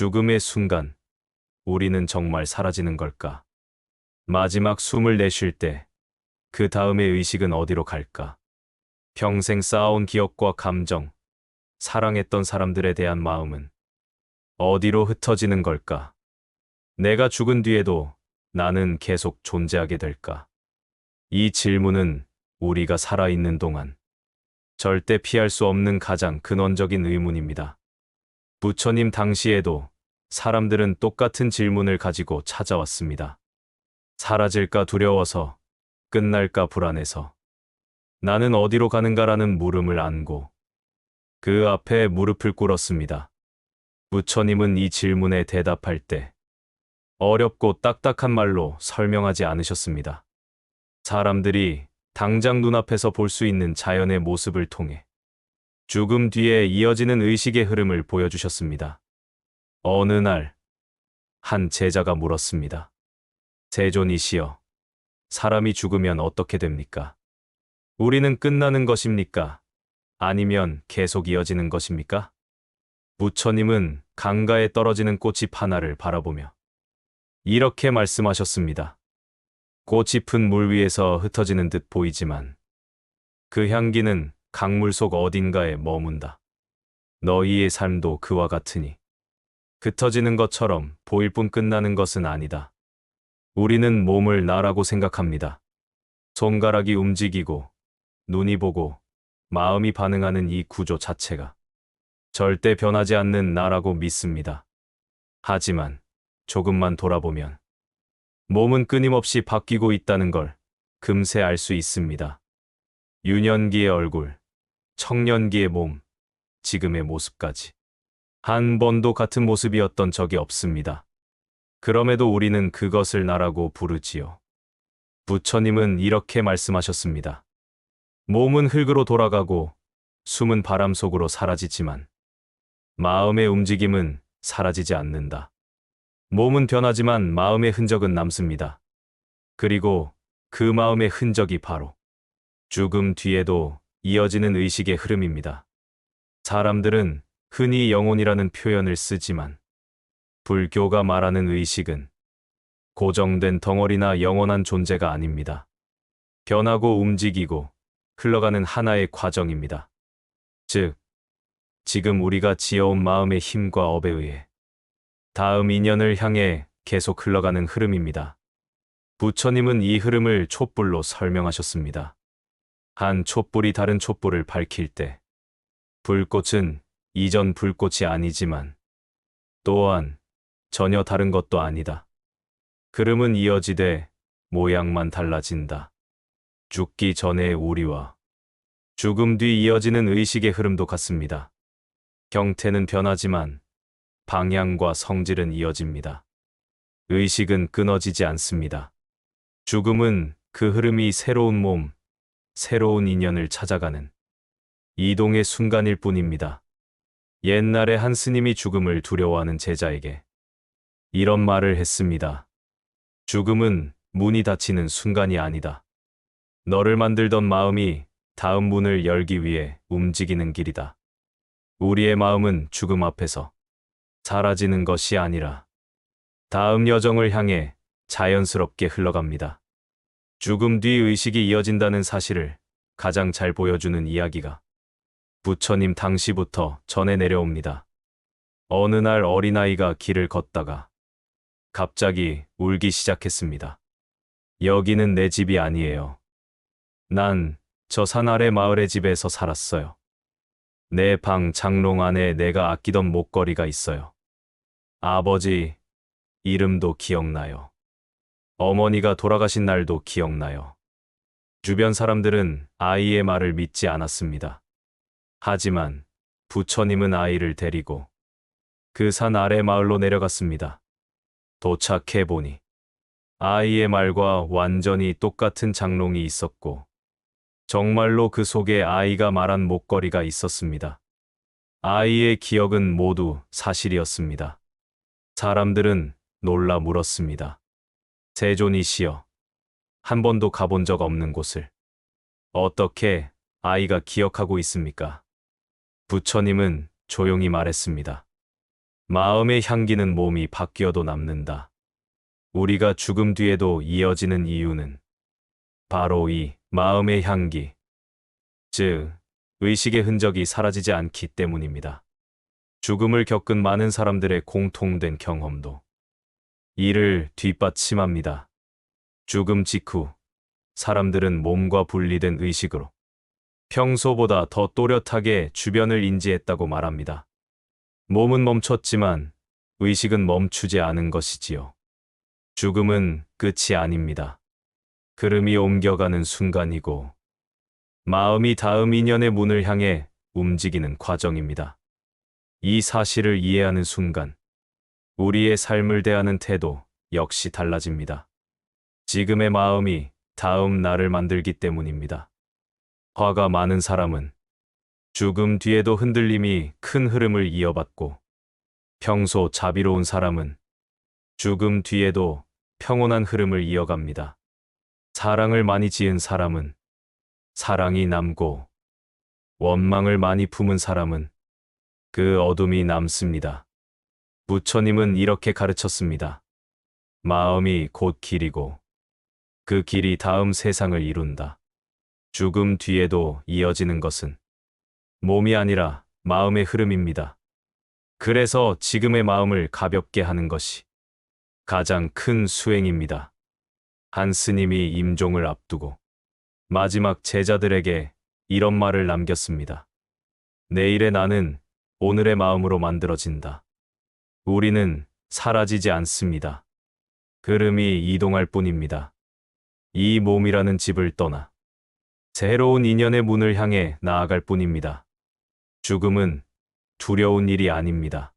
죽음의 순간, 우리는 정말 사라지는 걸까? 마지막 숨을 내쉴 때, 그 다음의 의식은 어디로 갈까? 평생 쌓아온 기억과 감정, 사랑했던 사람들에 대한 마음은 어디로 흩어지는 걸까? 내가 죽은 뒤에도 나는 계속 존재하게 될까? 이 질문은 우리가 살아있는 동안 절대 피할 수 없는 가장 근원적인 의문입니다. 부처님 당시에도 사람들은 똑같은 질문을 가지고 찾아왔습니다. 사라질까 두려워서, 끝날까 불안해서, 나는 어디로 가는가라는 물음을 안고 그 앞에 무릎을 꿇었습니다. 부처님은 이 질문에 대답할 때 어렵고 딱딱한 말로 설명하지 않으셨습니다. 사람들이 당장 눈앞에서 볼 수 있는 자연의 모습을 통해 죽음 뒤에 이어지는 의식의 흐름을 보여주셨습니다. 어느 날, 한 제자가 물었습니다. 세존이시여, 사람이 죽으면 어떻게 됩니까? 우리는 끝나는 것입니까? 아니면 계속 이어지는 것입니까? 부처님은 강가에 떨어지는 꽃잎 하나를 바라보며 이렇게 말씀하셨습니다. 꽃잎은 물 위에서 흩어지는 듯 보이지만 그 향기는 강물 속 어딘가에 머문다. 너희의 삶도 그와 같으니 흩어지는 것처럼 보일 뿐 끝나는 것은 아니다. 우리는 몸을 나라고 생각합니다. 손가락이 움직이고 눈이 보고 마음이 반응하는 이 구조 자체가 절대 변하지 않는 나라고 믿습니다. 하지만 조금만 돌아보면 몸은 끊임없이 바뀌고 있다는 걸 금세 알 수 있습니다. 유년기의 얼굴, 청년기의 몸, 지금의 모습까지. 한 번도 같은 모습이었던 적이 없습니다. 그럼에도 우리는 그것을 나라고 부르지요. 부처님은 이렇게 말씀하셨습니다. 몸은 흙으로 돌아가고 숨은 바람 속으로 사라지지만 마음의 움직임은 사라지지 않는다. 몸은 변하지만 마음의 흔적은 남습니다. 그리고 그 마음의 흔적이 바로 죽음 뒤에도 이어지는 의식의 흐름입니다. 사람들은 흔히 영혼이라는 표현을 쓰지만 불교가 말하는 의식은 고정된 덩어리나 영원한 존재가 아닙니다. 변하고 움직이고 흘러가는 하나의 과정입니다. 즉, 지금 우리가 지어온 마음의 힘과 업에 의해 다음 인연을 향해 계속 흘러가는 흐름입니다. 부처님은 이 흐름을 촛불로 설명하셨습니다. 한 촛불이 다른 촛불을 밝힐 때 불꽃은 이전 불꽃이 아니지만 또한 전혀 다른 것도 아니다. 흐름은 이어지되 모양만 달라진다. 죽기 전의 우리와 죽음 뒤 이어지는 의식의 흐름도 같습니다. 형태는 변하지만 방향과 성질은 이어집니다. 의식은 끊어지지 않습니다. 죽음은 그 흐름이 새로운 몸, 새로운 인연을 찾아가는 이동의 순간일 뿐입니다. 옛날에 한 스님이 죽음을 두려워하는 제자에게 이런 말을 했습니다. 죽음은 문이 닫히는 순간이 아니다. 너를 만들던 마음이 다음 문을 열기 위해 움직이는 길이다. 우리의 마음은 죽음 앞에서 사라지는 것이 아니라 다음 여정을 향해 자연스럽게 흘러갑니다. 죽음 뒤 의식이 이어진다는 사실을 가장 잘 보여주는 이야기가 부처님 당시부터 전해 내려옵니다. 어느 날 어린아이가 길을 걷다가 갑자기 울기 시작했습니다. 여기는 내 집이 아니에요. 난 저 산 아래 마을의 집에서 살았어요. 내 방 장롱 안에 내가 아끼던 목걸이가 있어요. 아버지 이름도 기억나요. 어머니가 돌아가신 날도 기억나요. 주변 사람들은 아이의 말을 믿지 않았습니다. 하지만 부처님은 아이를 데리고 그 산 아래 마을로 내려갔습니다. 도착해보니 아이의 말과 완전히 똑같은 장롱이 있었고 정말로 그 속에 아이가 말한 목걸이가 있었습니다. 아이의 기억은 모두 사실이었습니다. 사람들은 놀라 물었습니다. 세존이시여, 한 번도 가본 적 없는 곳을 어떻게 아이가 기억하고 있습니까? 부처님은 조용히 말했습니다. 마음의 향기는 몸이 바뀌어도 남는다. 우리가 죽음 뒤에도 이어지는 이유는 바로 이 마음의 향기, 즉, 의식의 흔적이 사라지지 않기 때문입니다. 죽음을 겪은 많은 사람들의 공통된 경험도 이를 뒷받침합니다. 죽음 직후, 사람들은 몸과 분리된 의식으로 평소보다 더 또렷하게 주변을 인지했다고 말합니다. 몸은 멈췄지만 의식은 멈추지 않은 것이지요. 죽음은 끝이 아닙니다. 흐름이 옮겨가는 순간이고, 마음이 다음 인연의 문을 향해 움직이는 과정입니다. 이 사실을 이해하는 순간, 우리의 삶을 대하는 태도 역시 달라집니다. 지금의 마음이 다음 나를 만들기 때문입니다. 화가 많은 사람은 죽음 뒤에도 흔들림이 큰 흐름을 이어받고, 평소 자비로운 사람은 죽음 뒤에도 평온한 흐름을 이어갑니다. 사랑을 많이 지은 사람은 사랑이 남고, 원망을 많이 품은 사람은 그 어둠이 남습니다. 부처님은 이렇게 가르쳤습니다. 마음이 곧 길이고, 그 길이 다음 세상을 이룬다. 죽음 뒤에도 이어지는 것은 몸이 아니라 마음의 흐름입니다. 그래서 지금의 마음을 가볍게 하는 것이 가장 큰 수행입니다. 한 스님이 임종을 앞두고 마지막 제자들에게 이런 말을 남겼습니다. 내일의 나는 오늘의 마음으로 만들어진다. 우리는 사라지지 않습니다. 흐름이 이동할 뿐입니다. 이 몸이라는 집을 떠나 새로운 인연의 문을 향해 나아갈 뿐입니다. 죽음은 두려운 일이 아닙니다.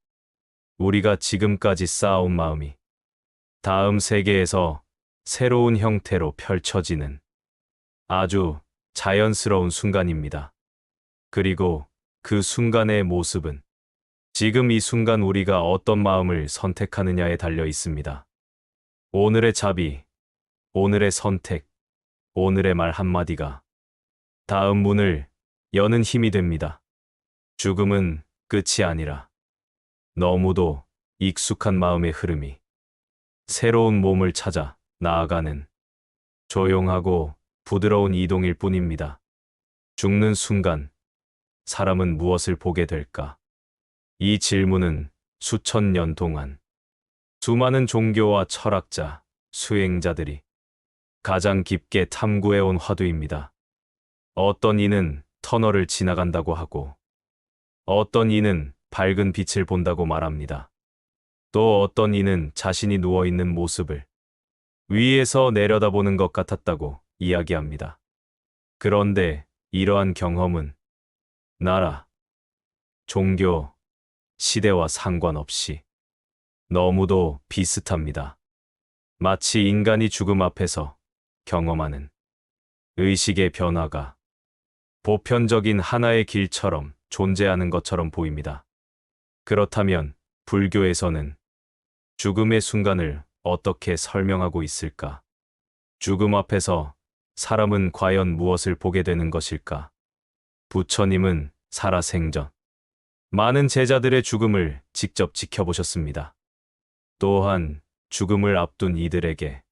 우리가 지금까지 쌓아온 마음이 다음 세계에서 새로운 형태로 펼쳐지는 아주 자연스러운 순간입니다. 그리고 그 순간의 모습은 지금 이 순간 우리가 어떤 마음을 선택하느냐에 달려 있습니다. 오늘의 자비, 오늘의 선택, 오늘의 말 한마디가 다음 문을 여는 힘이 됩니다. 죽음은 끝이 아니라 너무도 익숙한 마음의 흐름이 새로운 몸을 찾아 나아가는 조용하고 부드러운 이동일 뿐입니다. 죽는 순간 사람은 무엇을 보게 될까? 이 질문은 수천 년 동안 수많은 종교와 철학자, 수행자들이 가장 깊게 탐구해온 화두입니다. 어떤 이는 터널을 지나간다고 하고, 어떤 이는 밝은 빛을 본다고 말합니다. 또 어떤 이는 자신이 누워있는 모습을 위에서 내려다보는 것 같았다고 이야기합니다. 그런데 이러한 경험은 나라, 종교, 시대와 상관없이 너무도 비슷합니다. 마치 인간이 죽음 앞에서 경험하는 의식의 변화가 보편적인 하나의 길처럼 존재하는 것처럼 보입니다. 그렇다면 불교에서는 죽음의 순간을 어떻게 설명하고 있을까? 죽음 앞에서 사람은 과연 무엇을 보게 되는 것일까? 부처님은 살아생전 많은 제자들의 죽음을 직접 지켜보셨습니다. 또한 죽음을 앞둔 이들에게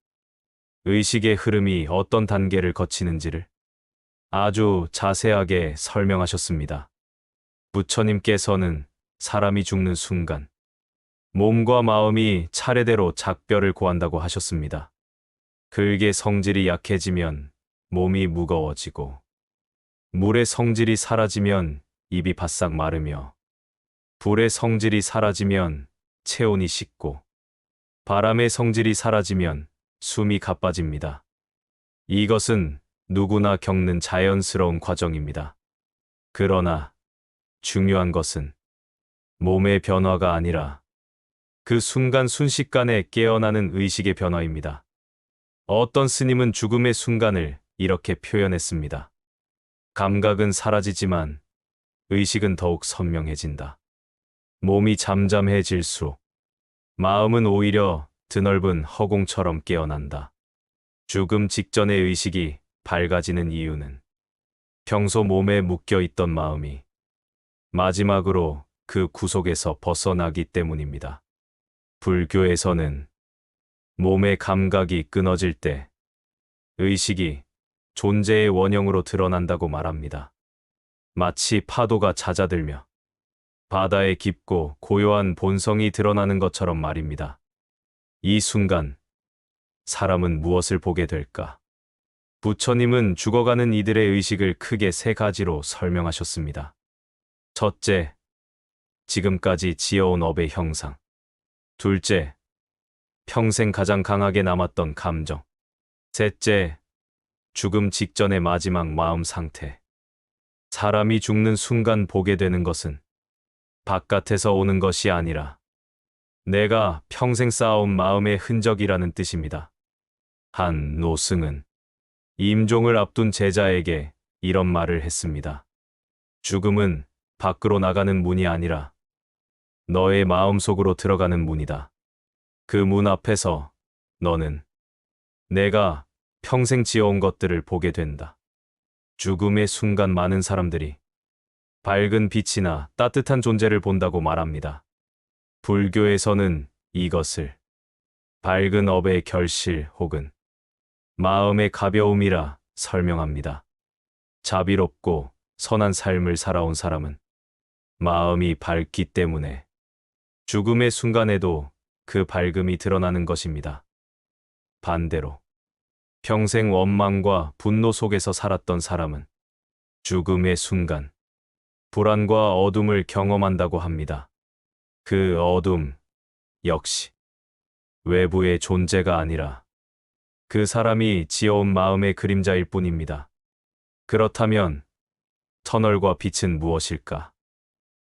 의식의 흐름이 어떤 단계를 거치는지를 아주 자세하게 설명하셨습니다. 부처님께서는 사람이 죽는 순간 몸과 마음이 차례대로 작별을 고한다고 하셨습니다. 흙의 성질이 약해지면 몸이 무거워지고, 물의 성질이 사라지면 입이 바싹 마르며, 불의 성질이 사라지면 체온이 식고, 바람의 성질이 사라지면 숨이 가빠집니다. 이것은 누구나 겪는 자연스러운 과정입니다. 그러나 중요한 것은 몸의 변화가 아니라 그 순간 순식간에 깨어나는 의식의 변화입니다. 어떤 스님은 죽음의 순간을 이렇게 표현했습니다. 감각은 사라지지만 의식은 더욱 선명해진다. 몸이 잠잠해질수록 마음은 오히려 드넓은 허공처럼 깨어난다. 죽음 직전의 의식이 밝아지는 이유는 평소 몸에 묶여 있던 마음이 마지막으로 그 구속에서 벗어나기 때문입니다. 불교에서는 몸의 감각이 끊어질 때 의식이 존재의 원형으로 드러난다고 말합니다. 마치 파도가 잦아들며 바다의 깊고 고요한 본성이 드러나는 것처럼 말입니다. 이 순간 사람은 무엇을 보게 될까? 부처님은 죽어가는 이들의 의식을 크게 세 가지로 설명하셨습니다. 첫째, 지금까지 지어온 업의 형상. 둘째, 평생 가장 강하게 남았던 감정. 셋째, 죽음 직전의 마지막 마음 상태. 사람이 죽는 순간 보게 되는 것은 바깥에서 오는 것이 아니라 내가 평생 쌓아온 마음의 흔적이라는 뜻입니다. 한 노승은 임종을 앞둔 제자에게 이런 말을 했습니다. 죽음은 밖으로 나가는 문이 아니라 너의 마음속으로 들어가는 문이다. 그 문 앞에서 너는 내가 평생 지어온 것들을 보게 된다. 죽음의 순간 많은 사람들이 밝은 빛이나 따뜻한 존재를 본다고 말합니다. 불교에서는 이것을 밝은 업의 결실 혹은 마음의 가벼움이라 설명합니다. 자비롭고 선한 삶을 살아온 사람은 마음이 밝기 때문에 죽음의 순간에도 그 밝음이 드러나는 것입니다. 반대로 평생 원망과 분노 속에서 살았던 사람은 죽음의 순간 불안과 어둠을 경험한다고 합니다. 그 어둠 역시 외부의 존재가 아니라 그 사람이 지어온 마음의 그림자일 뿐입니다. 그렇다면 터널과 빛은 무엇일까?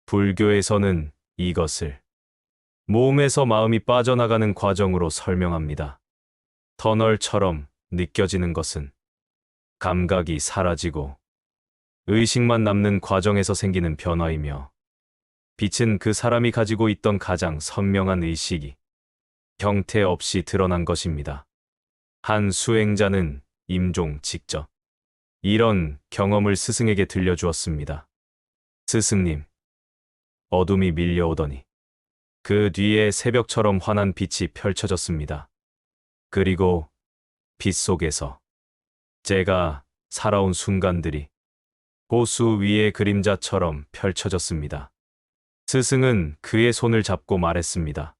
불교에서는 이것을 몸에서 마음이 빠져나가는 과정으로 설명합니다. 터널처럼 느껴지는 것은 감각이 사라지고 의식만 남는 과정에서 생기는 변화이며, 빛은 그 사람이 가지고 있던 가장 선명한 의식이 형태 없이 드러난 것입니다. 한 수행자는 임종 직전 이런 경험을 스승에게 들려주었습니다. 스승님, 어둠이 밀려오더니 그 뒤에 새벽처럼 환한 빛이 펼쳐졌습니다. 그리고 빛 속에서 제가 살아온 순간들이 호수 위의 그림자처럼 펼쳐졌습니다. 스승은 그의 손을 잡고 말했습니다.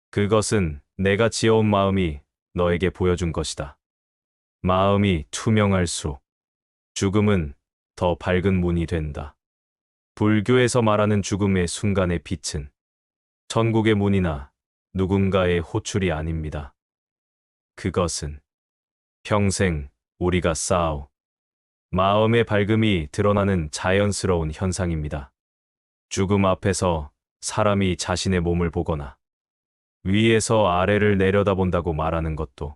그것은 내가 지어온 마음이 너에게 보여준 것이다. 마음이 투명할수록 죽음은 더 밝은 문이 된다. 불교에서 말하는 죽음의 순간의 빛은 천국의 문이나 누군가의 호출이 아닙니다. 그것은 평생 우리가 쌓아온 마음의 밝음이 드러나는 자연스러운 현상입니다. 죽음 앞에서 사람이 자신의 몸을 보거나 위에서 아래를 내려다본다고 말하는 것도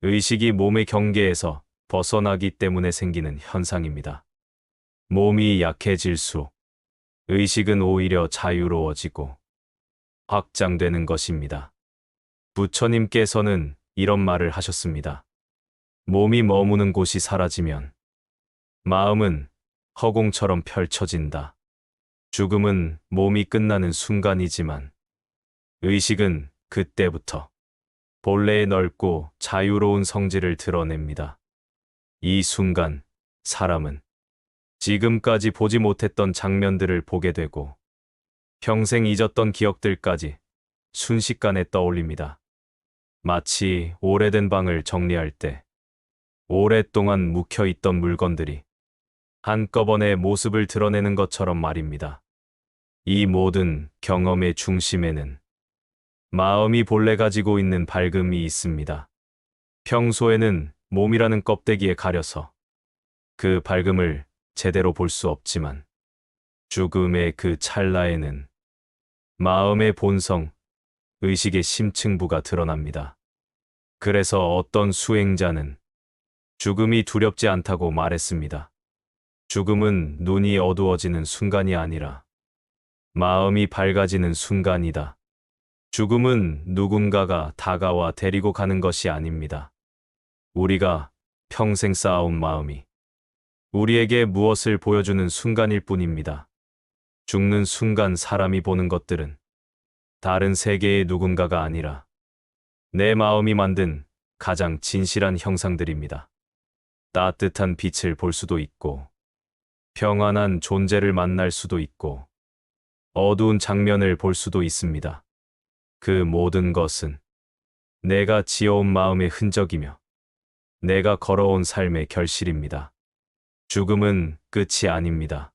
의식이 몸의 경계에서 벗어나기 때문에 생기는 현상입니다. 몸이 약해질수록 의식은 오히려 자유로워지고 확장되는 것입니다. 부처님께서는 이런 말을 하셨습니다. 몸이 머무는 곳이 사라지면 마음은 허공처럼 펼쳐진다. 죽음은 몸이 끝나는 순간이지만 의식은 그때부터 본래의 넓고 자유로운 성질을 드러냅니다. 이 순간 사람은 지금까지 보지 못했던 장면들을 보게 되고 평생 잊었던 기억들까지 순식간에 떠올립니다. 마치 오래된 방을 정리할 때 오랫동안 묵혀있던 물건들이 한꺼번에 모습을 드러내는 것처럼 말입니다. 이 모든 경험의 중심에는 마음이 본래 가지고 있는 밝음이 있습니다. 평소에는 몸이라는 껍데기에 가려서 그 밝음을 제대로 볼 수 없지만 죽음의 그 찰나에는 마음의 본성, 의식의 심층부가 드러납니다. 그래서 어떤 수행자는 죽음이 두렵지 않다고 말했습니다. 죽음은 눈이 어두워지는 순간이 아니라 마음이 밝아지는 순간이다. 죽음은 누군가가 다가와 데리고 가는 것이 아닙니다. 우리가 평생 쌓아온 마음이 우리에게 무엇을 보여주는 순간일 뿐입니다. 죽는 순간 사람이 보는 것들은 다른 세계의 누군가가 아니라 내 마음이 만든 가장 진실한 형상들입니다. 따뜻한 빛을 볼 수도 있고, 평안한 존재를 만날 수도 있고, 어두운 장면을 볼 수도 있습니다. 그 모든 것은 내가 지어온 마음의 흔적이며 내가 걸어온 삶의 결실입니다. 죽음은 끝이 아닙니다.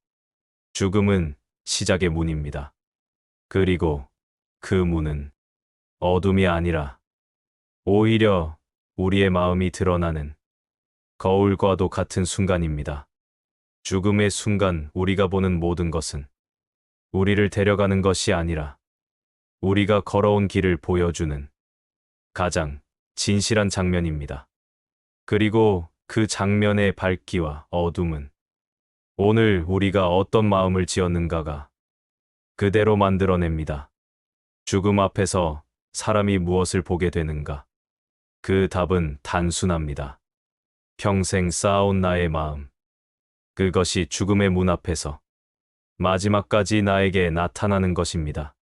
죽음은 시작의 문입니다. 그리고 그 문은 어둠이 아니라 오히려 우리의 마음이 드러나는 거울과도 같은 순간입니다. 죽음의 순간 우리가 보는 모든 것은 우리를 데려가는 것이 아니라 우리가 걸어온 길을 보여주는 가장 진실한 장면입니다. 그리고 그 장면의 밝기와 어둠은 오늘 우리가 어떤 마음을 지었는가가 그대로 만들어냅니다. 죽음 앞에서 사람이 무엇을 보게 되는가? 그 답은 단순합니다. 평생 쌓아온 나의 마음. 그것이 죽음의 문 앞에서 마지막까지 나에게 나타나는 것입니다.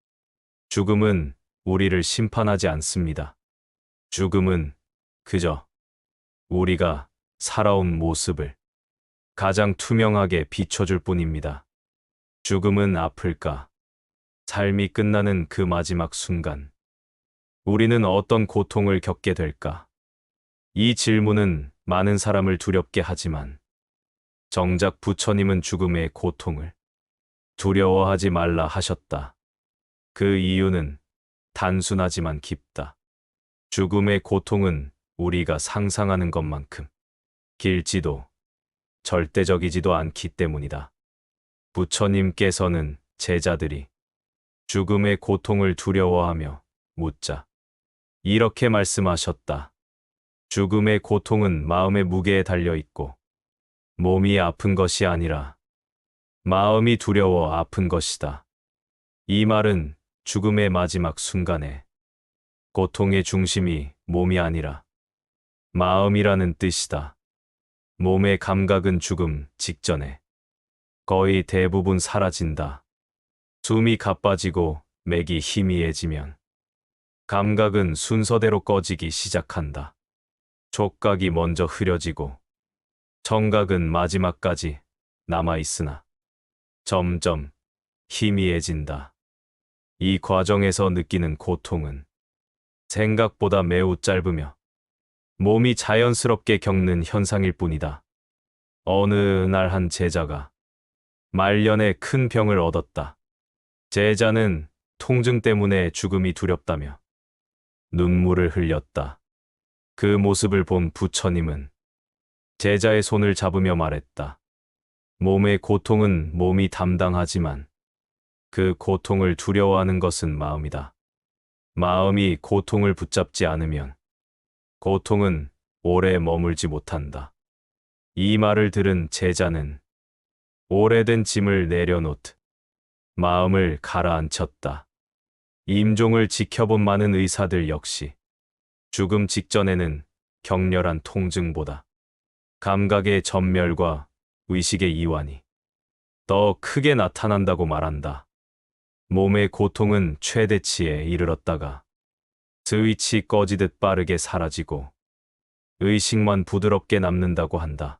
죽음은 우리를 심판하지 않습니다. 죽음은 그저 우리가 살아온 모습을 가장 투명하게 비춰줄 뿐입니다. 죽음은 아플까? 삶이 끝나는 그 마지막 순간, 우리는 어떤 고통을 겪게 될까? 이 질문은 많은 사람을 두렵게 하지만, 정작 부처님은 죽음의 고통을 두려워하지 말라 하셨다. 그 이유는 단순하지만 깊다. 죽음의 고통은 우리가 상상하는 것만큼 길지도 절대적이지도 않기 때문이다. 부처님께서는 제자들이 죽음의 고통을 두려워하며 묻자 이렇게 말씀하셨다. 죽음의 고통은 마음의 무게에 달려 있고 몸이 아픈 것이 아니라 마음이 두려워 아픈 것이다. 이 말은 죽음의 마지막 순간에 고통의 중심이 몸이 아니라 마음이라는 뜻이다. 몸의 감각은 죽음 직전에 거의 대부분 사라진다. 숨이 가빠지고 맥이 희미해지면 감각은 순서대로 꺼지기 시작한다. 촉각이 먼저 흐려지고 청각은 마지막까지 남아있으나 점점 희미해진다. 이 과정에서 느끼는 고통은 생각보다 매우 짧으며 몸이 자연스럽게 겪는 현상일 뿐이다. 어느 날 한 제자가 말년에 큰 병을 얻었다. 제자는 통증 때문에 죽음이 두렵다며 눈물을 흘렸다. 그 모습을 본 부처님은 제자의 손을 잡으며 말했다. 몸의 고통은 몸이 담당하지만 그 고통을 두려워하는 것은 마음이다. 마음이 고통을 붙잡지 않으면 고통은 오래 머물지 못한다. 이 말을 들은 제자는 오래된 짐을 내려놓듯 마음을 가라앉혔다. 임종을 지켜본 많은 의사들 역시 죽음 직전에는 격렬한 통증보다 감각의 전멸과 의식의 이완이 더 크게 나타난다고 말한다. 몸의 고통은 최대치에 이르렀다가 스위치 꺼지듯 빠르게 사라지고 의식만 부드럽게 남는다고 한다.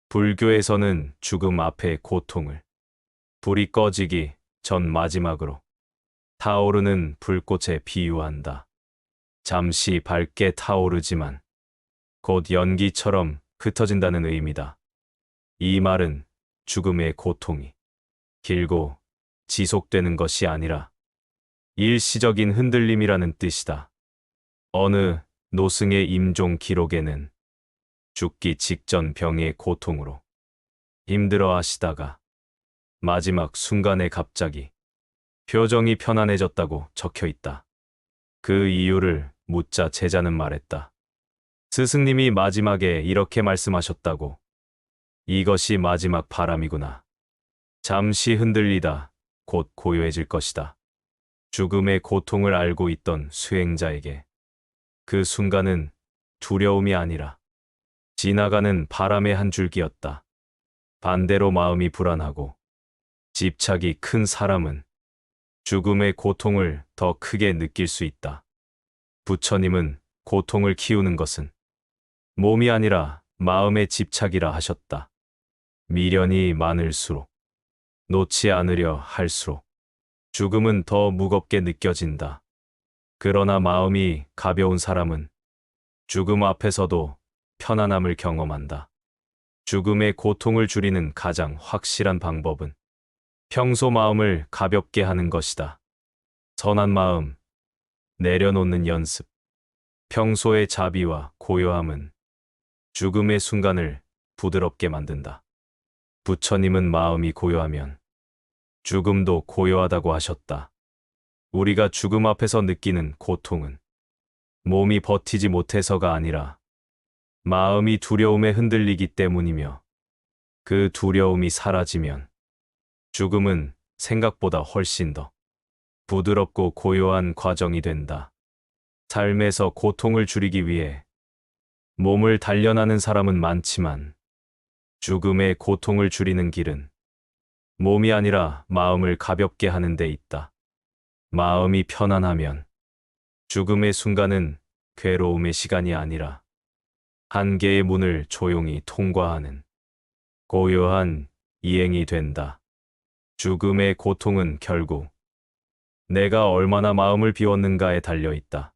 불교에서는 죽음 앞의 고통을 불이 꺼지기 전 마지막으로 타오르는 불꽃에 비유한다. 잠시 밝게 타오르지만 곧 연기처럼 흩어진다는 의미다. 이 말은 죽음의 고통이 길고 지속되는 것이 아니라 일시적인 흔들림이라는 뜻이다. 어느 노승의 임종 기록에는 죽기 직전 병의 고통으로 힘들어 하시다가 마지막 순간에 갑자기 표정이 편안해졌다고 적혀 있다. 그 이유를 묻자 제자는 말했다. 스승님이 마지막에 이렇게 말씀하셨다고. 이것이 마지막 바람이구나. 잠시 흔들리다 곧 고요해질 것이다. 죽음의 고통을 알고 있던 수행자에게 그 순간은 두려움이 아니라 지나가는 바람의 한 줄기였다. 반대로 마음이 불안하고 집착이 큰 사람은 죽음의 고통을 더 크게 느낄 수 있다. 부처님은 고통을 키우는 것은 몸이 아니라 마음의 집착이라 하셨다. 미련이 많을수록, 놓지 않으려 할수록 죽음은 더 무겁게 느껴진다. 그러나 마음이 가벼운 사람은 죽음 앞에서도 편안함을 경험한다. 죽음의 고통을 줄이는 가장 확실한 방법은 평소 마음을 가볍게 하는 것이다. 선한 마음, 내려놓는 연습. 평소의 자비와 고요함은 죽음의 순간을 부드럽게 만든다. 부처님은 마음이 고요하면 죽음도 고요하다고 하셨다. 우리가 죽음 앞에서 느끼는 고통은 몸이 버티지 못해서가 아니라 마음이 두려움에 흔들리기 때문이며, 그 두려움이 사라지면 죽음은 생각보다 훨씬 더 부드럽고 고요한 과정이 된다. 삶에서 고통을 줄이기 위해 몸을 단련하는 사람은 많지만 죽음의 고통을 줄이는 길은 몸이 아니라 마음을 가볍게 하는 데 있다. 마음이 편안하면 죽음의 순간은 괴로움의 시간이 아니라 한계의 문을 조용히 통과하는 고요한 이행이 된다. 죽음의 고통은 결국 내가 얼마나 마음을 비웠는가에 달려 있다.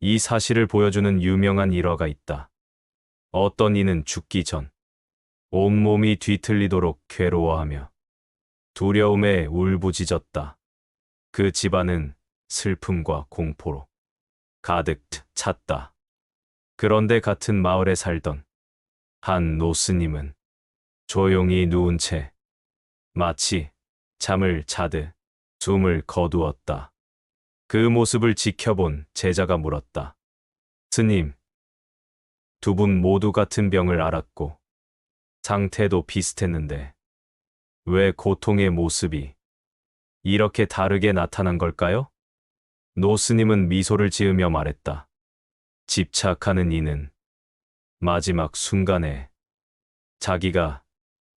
이 사실을 보여주는 유명한 일화가 있다. 어떤 이는 죽기 전 온몸이 뒤틀리도록 괴로워하며 두려움에 울부짖었다. 그 집안은 슬픔과 공포로 가득 찼다. 그런데 같은 마을에 살던 한 노스님은 조용히 누운 채 마치 잠을 자듯 숨을 거두었다. 그 모습을 지켜본 제자가 물었다. 스님, 두 분 모두 같은 병을 앓았고 상태도 비슷했는데 왜 고통의 모습이 이렇게 다르게 나타난 걸까요? 노스님은 미소를 지으며 말했다. 집착하는 이는 마지막 순간에 자기가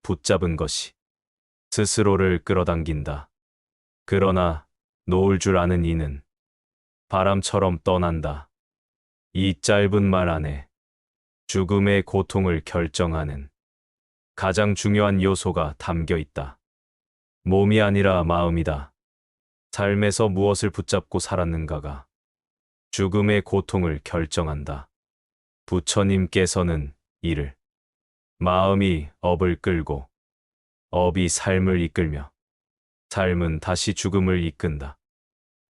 붙잡은 것이 스스로를 끌어당긴다. 그러나 놓을 줄 아는 이는 바람처럼 떠난다. 이 짧은 말 안에 죽음의 고통을 결정하는 가장 중요한 요소가 담겨 있다. 몸이 아니라 마음이다. 삶에서 무엇을 붙잡고 살았는가가 죽음의 고통을 결정한다. 부처님께서는 이를 마음이 업을 끌고 업이 삶을 이끌며 삶은 다시 죽음을 이끈다.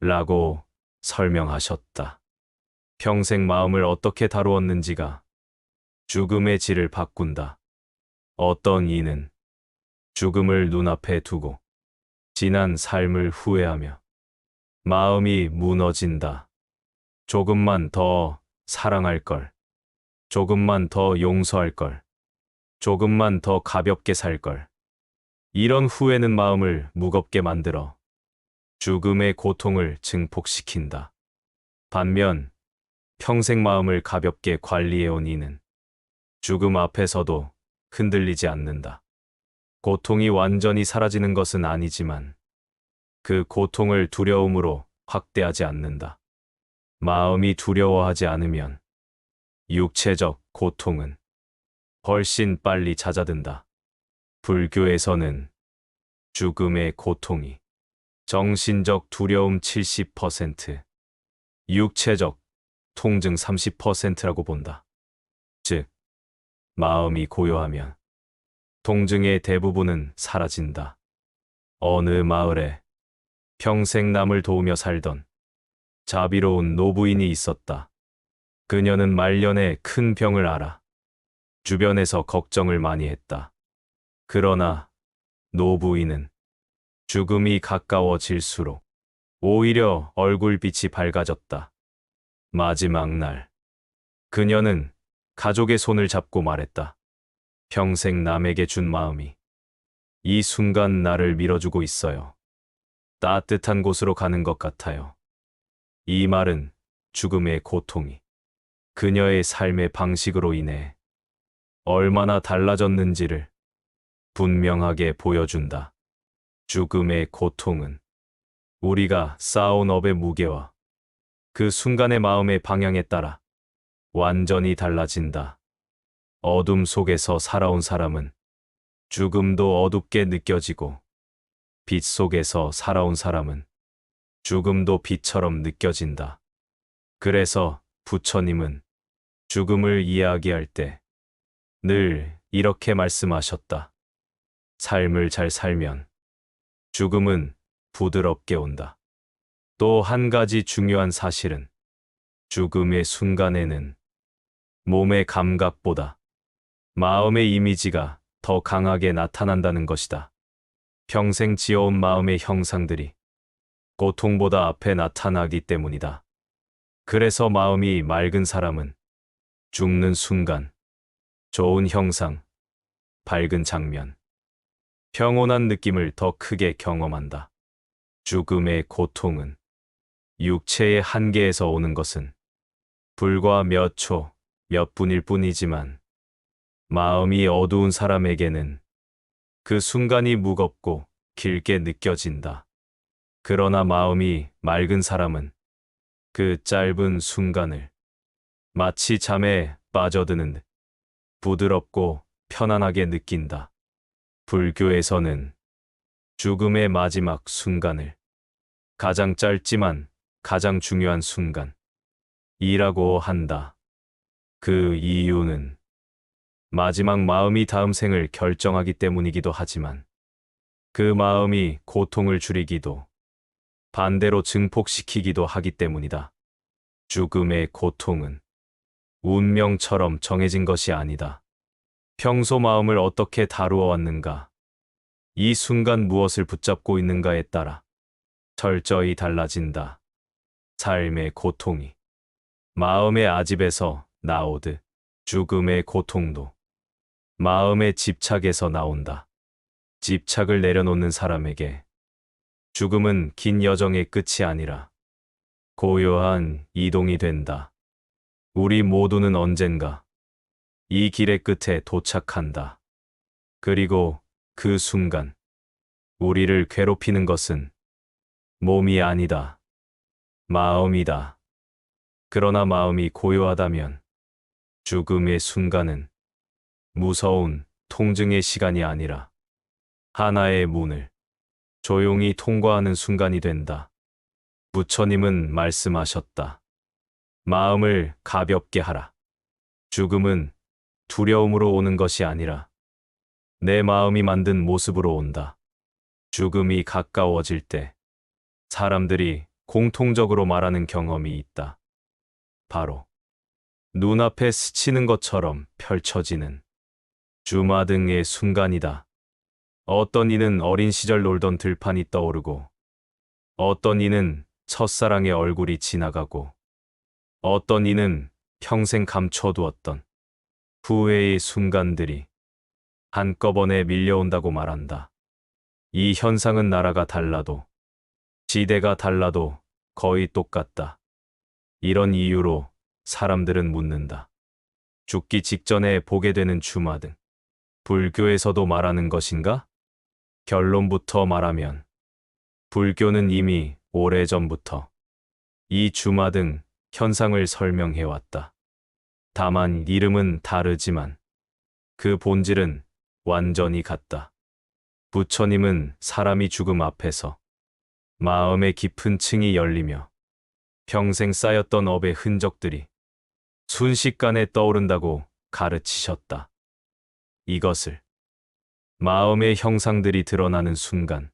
라고 설명하셨다. 평생 마음을 어떻게 다루었는지가 죽음의 질을 바꾼다. 어떤 이는 죽음을 눈앞에 두고 지난 삶을 후회하며 마음이 무너진다. 조금만 더 사랑할 걸, 조금만 더 용서할 걸, 조금만 더 가볍게 살 걸. 이런 후회는 마음을 무겁게 만들어 죽음의 고통을 증폭시킨다. 반면 평생 마음을 가볍게 관리해온 이는 죽음 앞에서도 흔들리지 않는다. 고통이 완전히 사라지는 것은 아니지만 그 고통을 두려움으로 확대하지 않는다. 마음이 두려워하지 않으면 육체적 고통은 훨씬 빨리 잦아든다. 불교에서는 죽음의 고통이 정신적 두려움 70%, 육체적 통증 30%라고 본다. 즉, 마음이 고요하면 통증의 대부분은 사라진다. 어느 마을에 평생 남을 도우며 살던 자비로운 노부인이 있었다. 그녀는 말년에 큰 병을 앓아 주변에서 걱정을 많이 했다. 그러나 노부인은 죽음이 가까워질수록 오히려 얼굴빛이 밝아졌다. 마지막 날, 그녀는 가족의 손을 잡고 말했다. 평생 남에게 준 마음이 이 순간 나를 밀어주고 있어요. 따뜻한 곳으로 가는 것 같아요. 이 말은 죽음의 고통이 그녀의 삶의 방식으로 인해 얼마나 달라졌는지를 분명하게 보여준다. 죽음의 고통은 우리가 쌓아온 업의 무게와 그 순간의 마음의 방향에 따라 완전히 달라진다. 어둠 속에서 살아온 사람은 죽음도 어둡게 느껴지고, 빛 속에서 살아온 사람은 죽음도 빛처럼 느껴진다. 그래서 부처님은 죽음을 이야기할 때 늘 이렇게 말씀하셨다. 삶을 잘 살면 죽음은 부드럽게 온다. 또 한 가지 중요한 사실은 죽음의 순간에는 몸의 감각보다 마음의 이미지가 더 강하게 나타난다는 것이다. 평생 지어온 마음의 형상들이 고통보다 앞에 나타나기 때문이다. 그래서 마음이 맑은 사람은 죽는 순간 좋은 형상, 밝은 장면, 평온한 느낌을 더 크게 경험한다. 죽음의 고통은 육체의 한계에서 오는 것은 불과 몇 초, 몇 분일 뿐이지만 마음이 어두운 사람에게는 그 순간이 무겁고 길게 느껴진다. 그러나 마음이 맑은 사람은 그 짧은 순간을 마치 잠에 빠져드는 듯 부드럽고 편안하게 느낀다. 불교에서는 죽음의 마지막 순간을 가장 짧지만 가장 중요한 순간이라고 한다. 그 이유는 마지막 마음이 다음 생을 결정하기 때문이기도 하지만, 그 마음이 고통을 줄이기도 반대로 증폭시키기도 하기 때문이다. 죽음의 고통은 운명처럼 정해진 것이 아니다. 평소 마음을 어떻게 다루어 왔는가, 이 순간 무엇을 붙잡고 있는가에 따라 철저히 달라진다. 삶의 고통이 마음의 아집에서 나오듯 죽음의 고통도 마음의 집착에서 나온다. 집착을 내려놓는 사람에게 죽음은 긴 여정의 끝이 아니라 고요한 이동이 된다. 우리 모두는 언젠가 이 길의 끝에 도착한다. 그리고 그 순간 우리를 괴롭히는 것은 몸이 아니다. 마음이다. 그러나 마음이 고요하다면 죽음의 순간은 무서운 통증의 시간이 아니라 하나의 문을 조용히 통과하는 순간이 된다. 부처님은 말씀하셨다. 마음을 가볍게 하라. 죽음은 두려움으로 오는 것이 아니라 내 마음이 만든 모습으로 온다. 죽음이 가까워질 때 사람들이 공통적으로 말하는 경험이 있다. 바로 눈앞에 스치는 것처럼 펼쳐지는 주마등의 순간이다. 어떤 이는 어린 시절 놀던 들판이 떠오르고, 어떤 이는 첫사랑의 얼굴이 지나가고, 어떤 이는 평생 감춰두었던 후회의 순간들이 한꺼번에 밀려온다고 말한다. 이 현상은 나라가 달라도, 지대가 달라도 거의 똑같다. 이런 이유로 사람들은 묻는다. 죽기 직전에 보게 되는 주마등, 불교에서도 말하는 것인가? 결론부터 말하면 불교는 이미 오래전부터 이 주마등 현상을 설명해왔다. 다만 이름은 다르지만 그 본질은 완전히 같다. 부처님은 사람이 죽음 앞에서 마음의 깊은 층이 열리며 평생 쌓였던 업의 흔적들이 순식간에 떠오른다고 가르치셨다. 이것을 마음의 형상들이 드러나는 순간이라고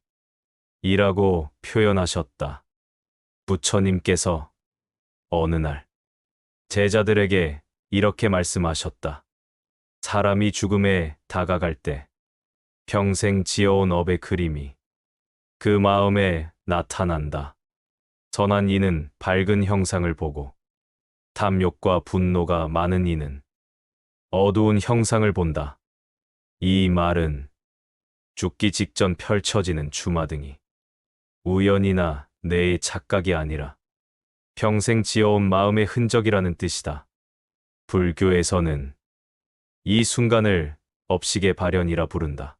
표현하셨다. 부처님께서 어느 날 제자들에게 이렇게 말씀하셨다. 사람이 죽음에 다가갈 때 평생 지어온 업의 그림이 그 마음에 나타난다. 선한 이는 밝은 형상을 보고, 탐욕과 분노가 많은 이는 어두운 형상을 본다. 이 말은 죽기 직전 펼쳐지는 주마등이 우연이나 내 착각이 아니라 평생 지어온 마음의 흔적이라는 뜻이다. 불교에서는 이 순간을 업식의 발현이라 부른다.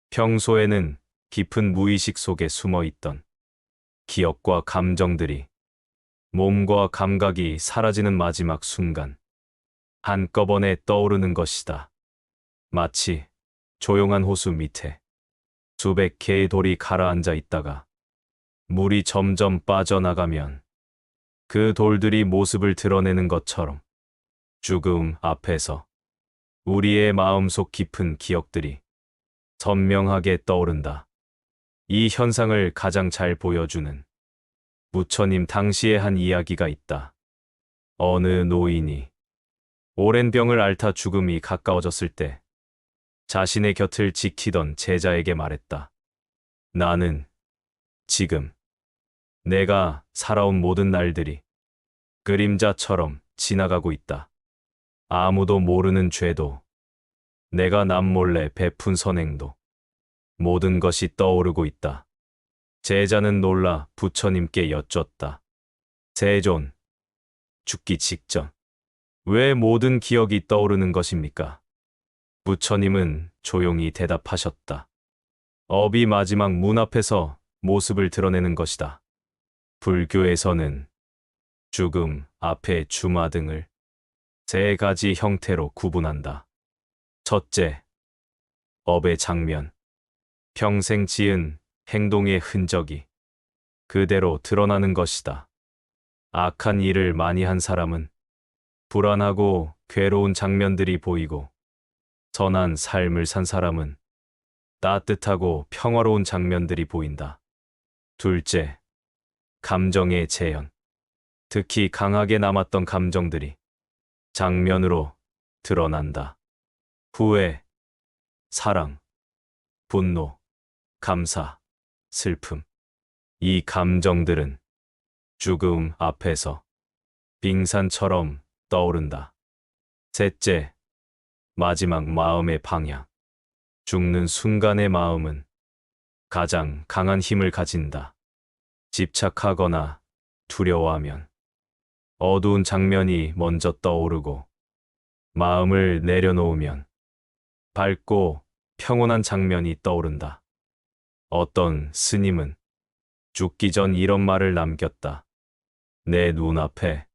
평소에는 깊은 무의식 속에 숨어 있던 기억과 감정들이 몸과 감각이 사라지는 마지막 순간 한꺼번에 떠오르는 것이다. 마치 조용한 호수 밑에 수백 개의 돌이 가라앉아 있다가 물이 점점 빠져나가면 그 돌들이 모습을 드러내는 것처럼 죽음 앞에서 우리의 마음속 깊은 기억들이 선명하게 떠오른다. 이 현상을 가장 잘 보여주는 부처님 당시의 한 이야기가 있다. 어느 노인이 오랜 병을 앓다 죽음이 가까워졌을 때 자신의 곁을 지키던 제자에게 말했다. 나는 지금 내가 살아온 모든 날들이 그림자처럼 지나가고 있다. 아무도 모르는 죄도, 내가 남몰래 베푼 선행도, 모든 것이 떠오르고 있다. 제자는 놀라 부처님께 여쭙다. 세존, 죽기 직전, 왜 모든 기억이 떠오르는 것입니까? 부처님은 조용히 대답하셨다. 업이 마지막 문 앞에서 모습을 드러내는 것이다. 불교에서는 죽음 앞에 주마등을 세 가지 형태로 구분한다. 첫째, 업의 장면. 평생 지은 행동의 흔적이 그대로 드러나는 것이다. 악한 일을 많이 한 사람은 불안하고 괴로운 장면들이 보이고, 선한 삶을 산 사람은 따뜻하고 평화로운 장면들이 보인다. 둘째, 감정의 재현. 특히 강하게 남았던 감정들이 장면으로 드러난다. 후회, 사랑, 분노, 감사, 슬픔. 이 감정들은 죽음 앞에서 빙산처럼 떠오른다. 셋째, 마지막 마음의 방향. 죽는 순간의 마음은 가장 강한 힘을 가진다. 집착하거나 두려워하면 어두운 장면이 먼저 떠오르고, 마음을 내려놓으면 밝고 평온한 장면이 떠오른다. 어떤 스님은 죽기 전 이런 말을 남겼다. 내 눈앞에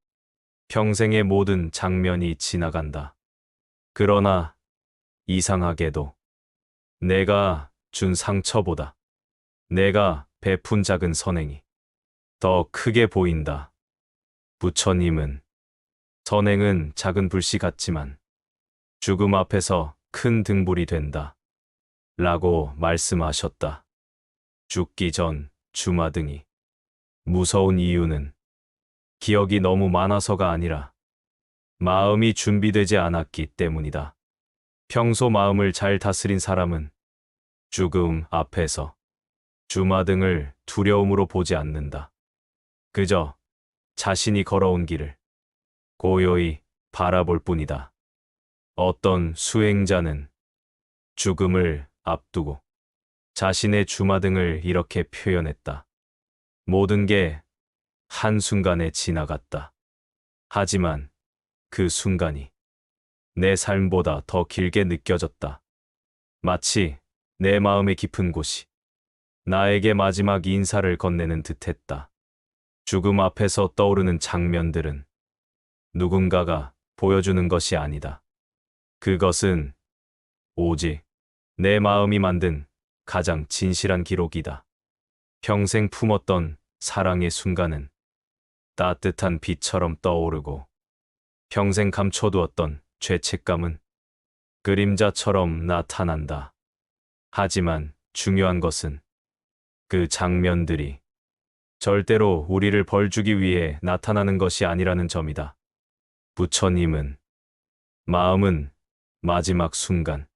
평생의 모든 장면이 지나간다. 그러나 이상하게도 내가 준 상처보다 내가 베푼 작은 선행이 더 크게 보인다. 부처님은 선행은 작은 불씨 같지만 죽음 앞에서 큰 등불이 된다. 라고 말씀하셨다. 죽기 전 주마등이 무서운 이유는 기억이 너무 많아서가 아니라 마음이 준비되지 않았기 때문이다. 평소 마음을 잘 다스린 사람은 죽음 앞에서 주마등을 두려움으로 보지 않는다. 그저 자신이 걸어온 길을 고요히 바라볼 뿐이다. 어떤 수행자는 죽음을 앞두고 자신의 주마등을 이렇게 표현했다. 모든 게 한순간에 지나갔다. 하지만 그 순간이 내 삶보다 더 길게 느껴졌다. 마치 내 마음의 깊은 곳이 나에게 마지막 인사를 건네는 듯했다. 죽음 앞에서 떠오르는 장면들은 누군가가 보여주는 것이 아니다. 그것은 오직 내 마음이 만든 가장 진실한 기록이다. 평생 품었던 사랑의 순간은 따뜻한 빛처럼 떠오르고, 평생 감춰두었던 죄책감은 그림자처럼 나타난다. 하지만 중요한 것은 그 장면들이 절대로 우리를 벌주기 위해 나타나는 것이 아니라는 점이다. 부처님은 마음은 마지막 순간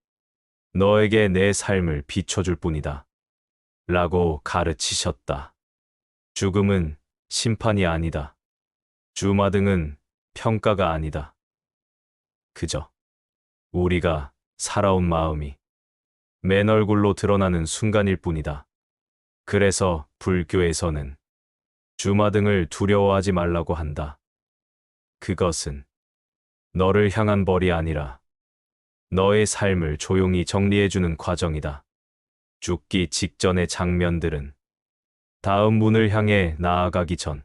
너에게 내 삶을 비춰줄 뿐이다. 라고 가르치셨다. 죽음은 심판이 아니다. 주마등은 평가가 아니다. 그저 우리가 살아온 마음이 맨 얼굴로 드러나는 순간일 뿐이다. 그래서 불교에서는 주마등을 두려워하지 말라고 한다. 그것은 너를 향한 벌이 아니라 너의 삶을 조용히 정리해주는 과정이다. 죽기 직전의 장면들은 다음 문을 향해 나아가기 전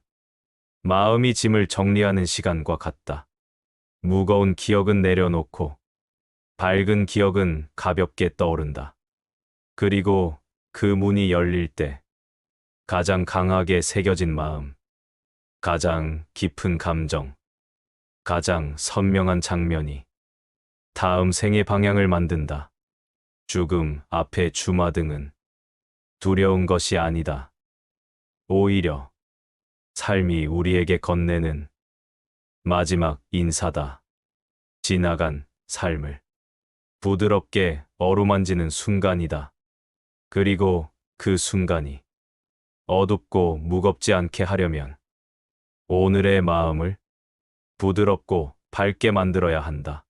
마음이 짐을 정리하는 시간과 같다. 무거운 기억은 내려놓고 밝은 기억은 가볍게 떠오른다. 그리고 그 문이 열릴 때 가장 강하게 새겨진 마음, 가장 깊은 감정, 가장 선명한 장면이 다음 생의 방향을 만든다. 죽음 앞에 주마등은 두려운 것이 아니다. 오히려 삶이 우리에게 건네는 마지막 인사다. 지나간 삶을 부드럽게 어루만지는 순간이다. 그리고 그 순간이 어둡고 무겁지 않게 하려면 오늘의 마음을 부드럽고 밝게 만들어야 한다.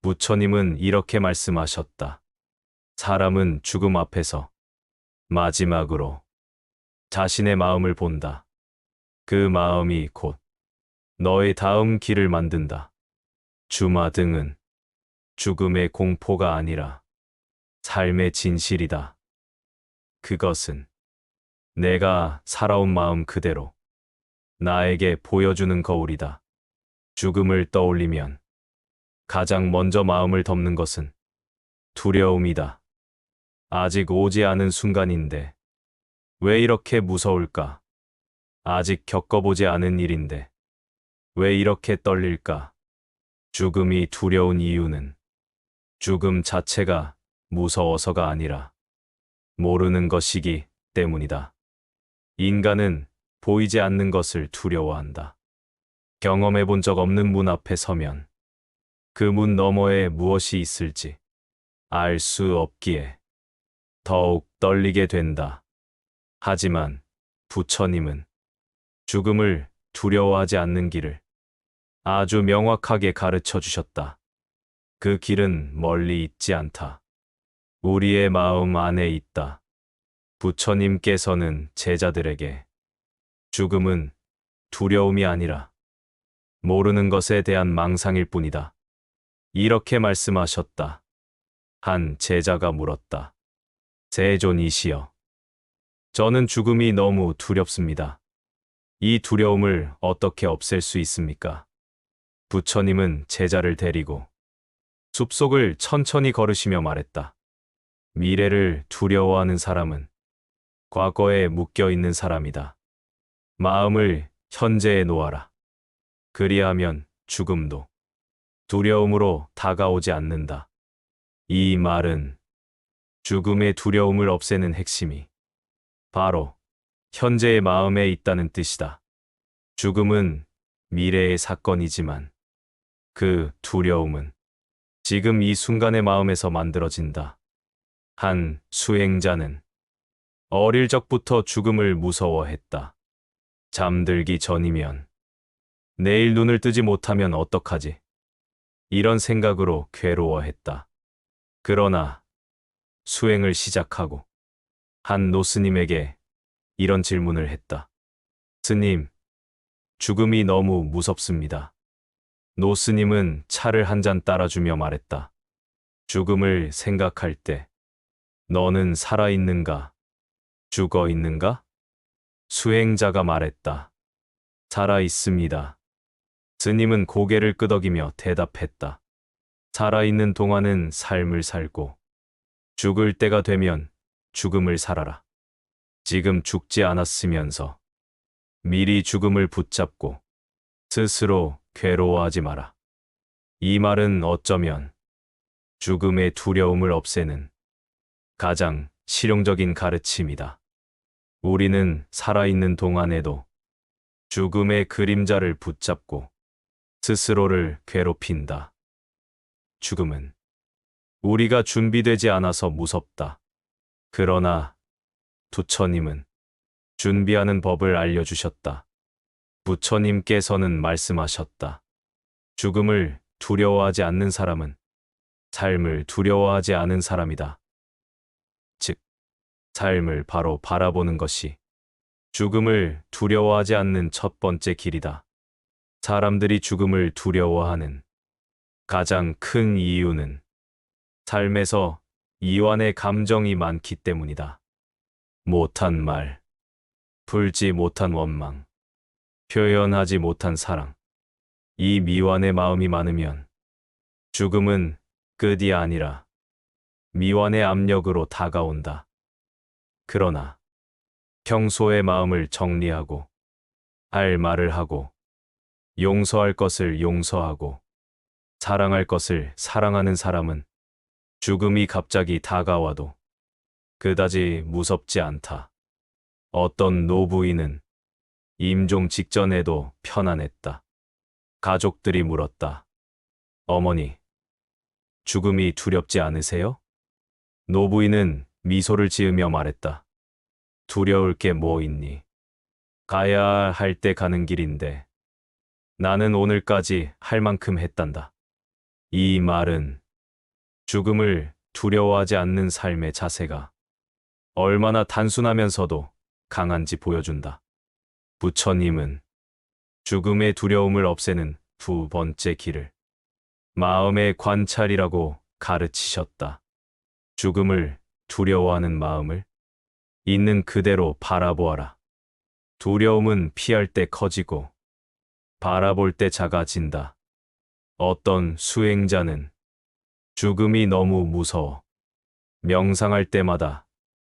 부처님은 이렇게 말씀하셨다. 사람은 죽음 앞에서 마지막으로 자신의 마음을 본다. 그 마음이 곧 너의 다음 길을 만든다. 주마등은 죽음의 공포가 아니라 삶의 진실이다. 그것은 내가 살아온 마음 그대로 나에게 보여주는 거울이다. 죽음을 떠올리면 가장 먼저 마음을 덮는 것은 두려움이다. 아직 오지 않은 순간인데 왜 이렇게 무서울까? 아직 겪어보지 않은 일인데 왜 이렇게 떨릴까? 죽음이 두려운 이유는 죽음 자체가 무서워서가 아니라 모르는 것이기 때문이다. 인간은 보이지 않는 것을 두려워한다. 경험해 본 적 없는 문 앞에 서면 그 문 너머에 무엇이 있을지 알 수 없기에 더욱 떨리게 된다. 하지만 부처님은 죽음을 두려워하지 않는 길을 아주 명확하게 가르쳐 주셨다. 그 길은 멀리 있지 않다. 우리의 마음 안에 있다. 부처님께서는 제자들에게 죽음은 두려움이 아니라 모르는 것에 대한 망상일 뿐이다. 이렇게 말씀하셨다. 한 제자가 물었다. 세존이시여, 저는 죽음이 너무 두렵습니다. 이 두려움을 어떻게 없앨 수 있습니까? 부처님은 제자를 데리고 숲속을 천천히 걸으시며 말했다. 미래를 두려워하는 사람은 과거에 묶여 있는 사람이다. 마음을 현재에 놓아라. 그리하면 죽음도 두려움으로 다가오지 않는다. 이 말은 죽음의 두려움을 없애는 핵심이 바로 현재의 마음에 있다는 뜻이다. 죽음은 미래의 사건이지만 그 두려움은 지금 이 순간의 마음에서 만들어진다. 한 수행자는 어릴 적부터 죽음을 무서워했다. 잠들기 전이면 내일 눈을 뜨지 못하면 어떡하지? 이런 생각으로 괴로워했다. 그러나 수행을 시작하고 한 노스님에게 이런 질문을 했다. 스님, 죽음이 너무 무섭습니다. 노스님은 차를 한 잔 따라주며 말했다. 죽음을 생각할 때 너는 살아있는가? 죽어 있는가? 수행자가 말했다. 살아있습니다. 스님은 고개를 끄덕이며 대답했다. 살아있는 동안은 삶을 살고 죽을 때가 되면 죽음을 살아라. 지금 죽지 않았으면서 미리 죽음을 붙잡고 스스로 괴로워하지 마라. 이 말은 어쩌면 죽음의 두려움을 없애는 가장 실용적인 가르침이다. 우리는 살아있는 동안에도 죽음의 그림자를 붙잡고 스스로를 괴롭힌다. 죽음은 우리가 준비되지 않아서 무섭다. 그러나 부처님은 준비하는 법을 알려주셨다. 부처님께서는 말씀하셨다. 죽음을 두려워하지 않는 사람은 삶을 두려워하지 않은 사람이다. 즉, 삶을 바로 바라보는 것이 죽음을 두려워하지 않는 첫 번째 길이다. 사람들이 죽음을 두려워하는 가장 큰 이유는 삶에서 이완의 감정이 많기 때문이다. 못한 말, 풀지 못한 원망, 표현하지 못한 사랑. 이 미완의 마음이 많으면 죽음은 끝이 아니라 미완의 압력으로 다가온다. 그러나 평소의 마음을 정리하고 할 말을 하고 용서할 것을 용서하고 사랑할 것을 사랑하는 사람은 죽음이 갑자기 다가와도 그다지 무섭지 않다. 어떤 노부인은 임종 직전에도 편안했다. 가족들이 물었다. 어머니, 죽음이 두렵지 않으세요? 노부인은 미소를 지으며 말했다. 두려울 게 뭐 있니? 가야 할 때 가는 길인데 나는 오늘까지 할 만큼 했단다. 이 말은 죽음을 두려워하지 않는 삶의 자세가 얼마나 단순하면서도 강한지 보여준다. 부처님은 죽음의 두려움을 없애는 두 번째 길을 마음의 관찰이라고 가르치셨다. 죽음을 두려워하는 마음을 있는 그대로 바라보아라. 두려움은 피할 때 커지고 바라볼 때 작아진다. 어떤 수행자는 죽음이 너무 무서워 명상할 때마다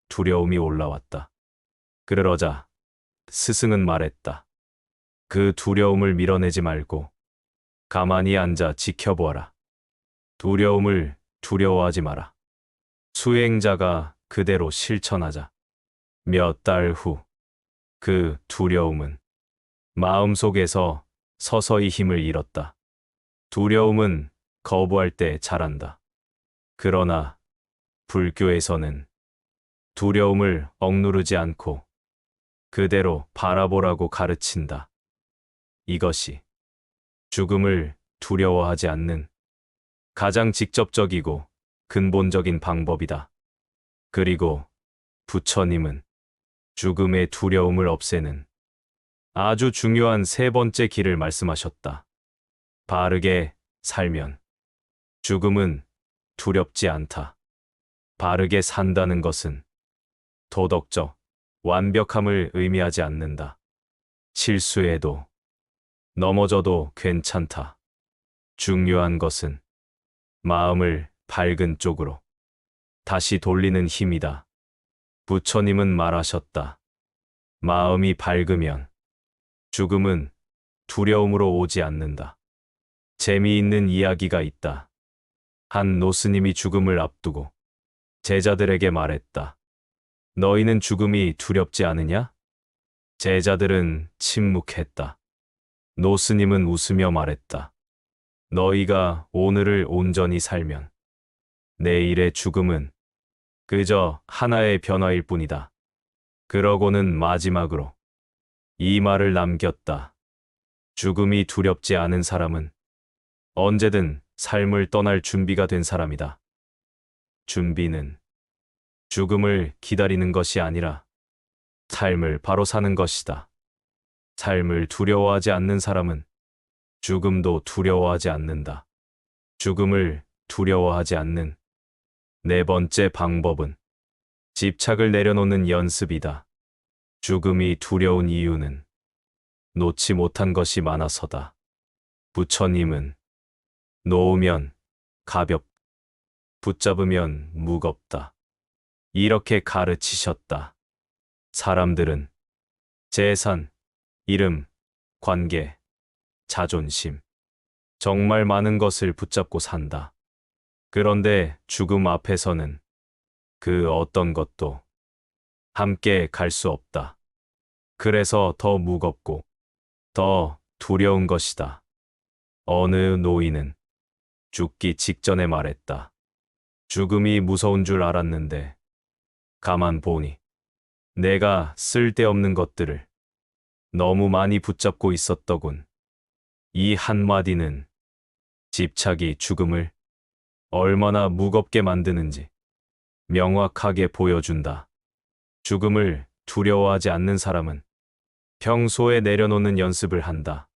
두려움이 올라왔다. 그러자 스승은 말했다. 그 두려움을 밀어내지 말고 가만히 앉아 지켜보아라. 두려움을 두려워하지 마라. 수행자가 그대로 실천하자. 몇 달 후 그 두려움은 마음속에서 서서히 힘을 잃었다. 두려움은 거부할 때 자란다. 그러나 불교에서는 두려움을 억누르지 않고 그대로 바라보라고 가르친다. 이것이 죽음을 두려워하지 않는 가장 직접적이고 근본적인 방법이다. 그리고 부처님은 죽음의 두려움을 없애는 아주 중요한 세 번째 길을 말씀하셨다. 바르게 살면 죽음은 두렵지 않다. 바르게 산다는 것은 도덕적 완벽함을 의미하지 않는다. 실수해도 넘어져도 괜찮다. 중요한 것은 마음을 밝은 쪽으로 다시 돌리는 힘이다. 부처님은 말하셨다. 마음이 밝으면 죽음은 두려움으로 오지 않는다. 재미있는 이야기가 있다. 한 노스님이 죽음을 앞두고 제자들에게 말했다. 너희는 죽음이 두렵지 않으냐? 제자들은 침묵했다. 노스님은 웃으며 말했다. 너희가 오늘을 온전히 살면 내일의 죽음은 그저 하나의 변화일 뿐이다. 그러고는 마지막으로 이 말을 남겼다. 죽음이 두렵지 않은 사람은 언제든 삶을 떠날 준비가 된 사람이다. 준비는 죽음을 기다리는 것이 아니라 삶을 바로 사는 것이다. 삶을 두려워하지 않는 사람은 죽음도 두려워하지 않는다. 죽음을 두려워하지 않는 네 번째 방법은 집착을 내려놓는 연습이다. 죽음이 두려운 이유는 놓지 못한 것이 많아서다. 부처님은 놓으면 붙잡으면 무겁다. 이렇게 가르치셨다. 사람들은 재산, 이름, 관계, 자존심, 정말 많은 것을 붙잡고 산다. 그런데 죽음 앞에서는 그 어떤 것도 함께 갈 수 없다. 그래서 더 무겁고 더 두려운 것이다. 어느 노인은 죽기 직전에 말했다. 죽음이 무서운 줄 알았는데 가만 보니 내가 쓸데없는 것들을 너무 많이 붙잡고 있었더군. 이 한마디는 집착이 죽음을 얼마나 무겁게 만드는지 명확하게 보여준다. 죽음을 두려워하지 않는 사람은 평소에 내려놓는 연습을 한다.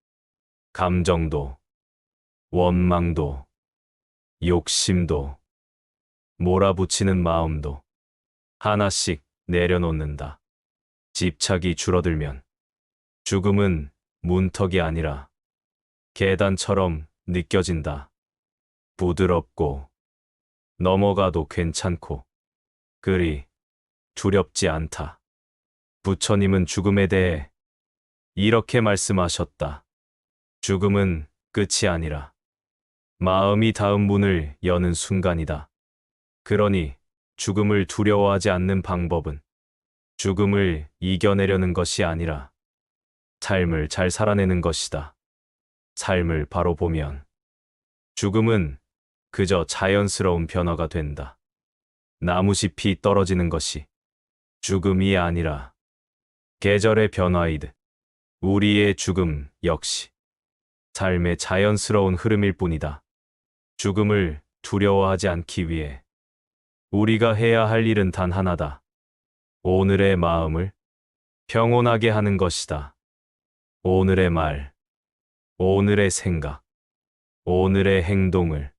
감정도, 원망도, 욕심도, 몰아붙이는 마음도 하나씩 내려놓는다. 집착이 줄어들면 죽음은 문턱이 아니라 계단처럼 느껴진다. 부드럽고 넘어가도 괜찮고 그리 두렵지 않다. 부처님은 죽음에 대해 이렇게 말씀하셨다. 죽음은 끝이 아니라 마음이 닿은 문을 여는 순간이다. 그러니 죽음을 두려워하지 않는 방법은 죽음을 이겨내려는 것이 아니라 삶을 잘 살아내는 것이다. 삶을 바로 보면 죽음은 그저 자연스러운 변화가 된다. 나무잎이 떨어지는 것이 죽음이 아니라 계절의 변화이듯 우리의 죽음 역시 삶의 자연스러운 흐름일 뿐이다. 죽음을 두려워하지 않기 위해 우리가 해야 할 일은 단 하나다. 오늘의 마음을 평온하게 하는 것이다. 오늘의 말, 오늘의 생각, 오늘의 행동을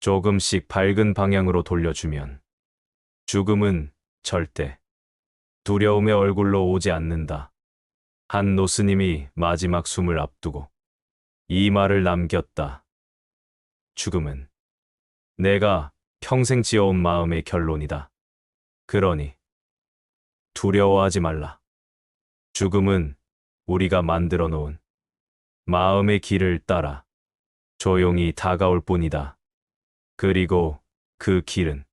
조금씩 밝은 방향으로 돌려주면 죽음은 절대 두려움의 얼굴로 오지 않는다. 한 노스님이 마지막 숨을 앞두고 이 말을 남겼다. 죽음은 내가 평생 지어온 마음의 결론이다. 그러니 두려워하지 말라. 죽음은 우리가 만들어 놓은 마음의 길을 따라 조용히 다가올 뿐이다. 그리고 그 길은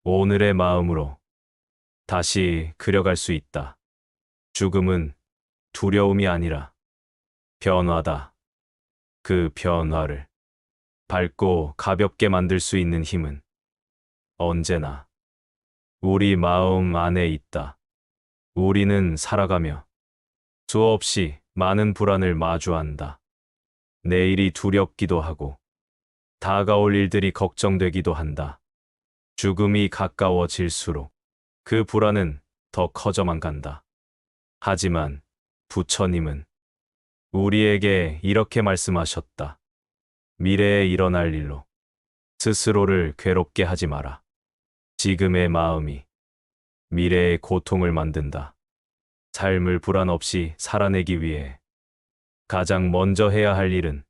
오늘의 마음으로 다시 그려갈 수 있다. 죽음은 두려움이 아니라 변화다. 그 변화를 밝고 가볍게 만들 수 있는 힘은 언제나 우리 마음 안에 있다. 우리는 살아가며 수없이 많은 불안을 마주한다. 내일이 두렵기도 하고 다가올 일들이 걱정되기도 한다. 죽음이 가까워질수록 그 불안은 더 커져만 간다. 하지만 부처님은 우리에게 이렇게 말씀하셨다. 미래에 일어날 일로 스스로를 괴롭게 하지 마라. 지금의 마음이 미래의 고통을 만든다. 삶을 불안 없이 살아내기 위해 가장 먼저 해야 할 일은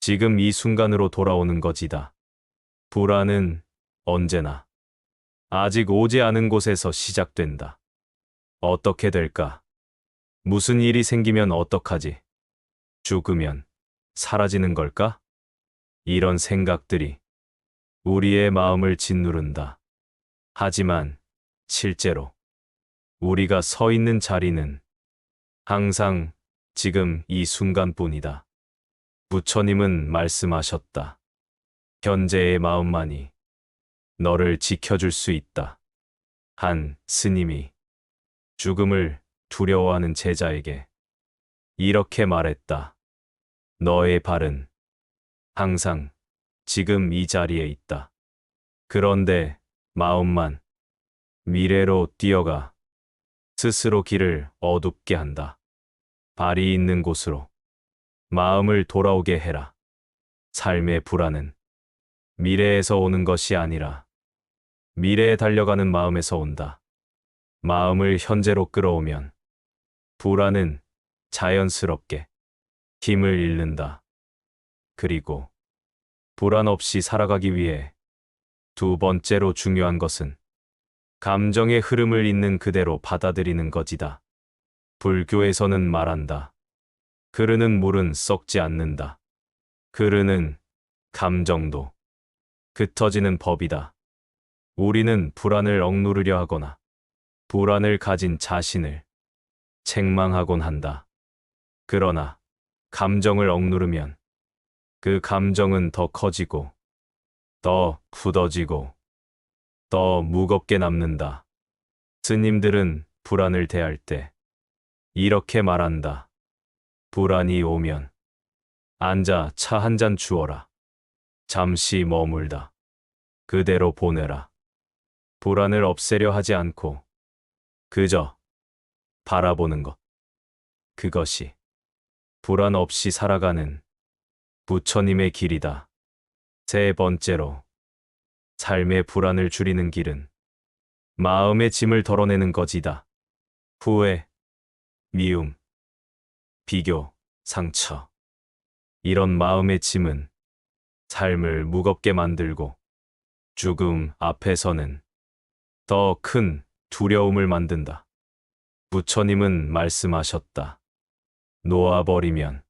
지금 이 순간으로 돌아오는 것이다. 불안은 언제나 아직 오지 않은 곳에서 시작된다. 어떻게 될까? 무슨 일이 생기면 어떡하지? 죽으면 사라지는 걸까? 이런 생각들이 우리의 마음을 짓누른다. 하지만 실제로 우리가 서 있는 자리는 항상 지금 이 순간뿐이다. 부처님은 말씀하셨다. 현재의 마음만이 너를 지켜줄 수 있다. 한 스님이 죽음을 두려워하는 제자에게 이렇게 말했다. 너의 발은 항상 지금 이 자리에 있다. 그런데 마음만 미래로 뛰어가 스스로 길을 어둡게 한다. 발이 있는 곳으로 마음을 돌아오게 해라. 삶의 불안은 미래에서 오는 것이 아니라 미래에 달려가는 마음에서 온다. 마음을 현재로 끌어오면 불안은 자연스럽게 힘을 잃는다. 그리고 불안 없이 살아가기 위해 두 번째로 중요한 것은 감정의 흐름을 있는 그대로 받아들이는 것이다. 불교에서는 말한다. 흐르는 물은 썩지 않는다. 흐르는 감정도 흩어지는 법이다. 우리는 불안을 억누르려 하거나 불안을 가진 자신을 책망하곤 한다. 그러나 감정을 억누르면 그 감정은 더 커지고 더 굳어지고 더 무겁게 남는다. 스님들은 불안을 대할 때 이렇게 말한다. 불안이 오면 앉아 차 한 잔 주어라. 잠시 머물다. 그대로 보내라. 불안을 없애려 하지 않고 그저 바라보는 것. 그것이 불안 없이 살아가는 부처님의 길이다. 세 번째로 삶의 불안을 줄이는 길은 마음의 짐을 덜어내는 것이다. 후회, 미움, 비교, 상처. 이런 마음의 짐은 삶을 무겁게 만들고 죽음 앞에서는 더 큰 두려움을 만든다. 부처님은 말씀하셨다. 놓아버리면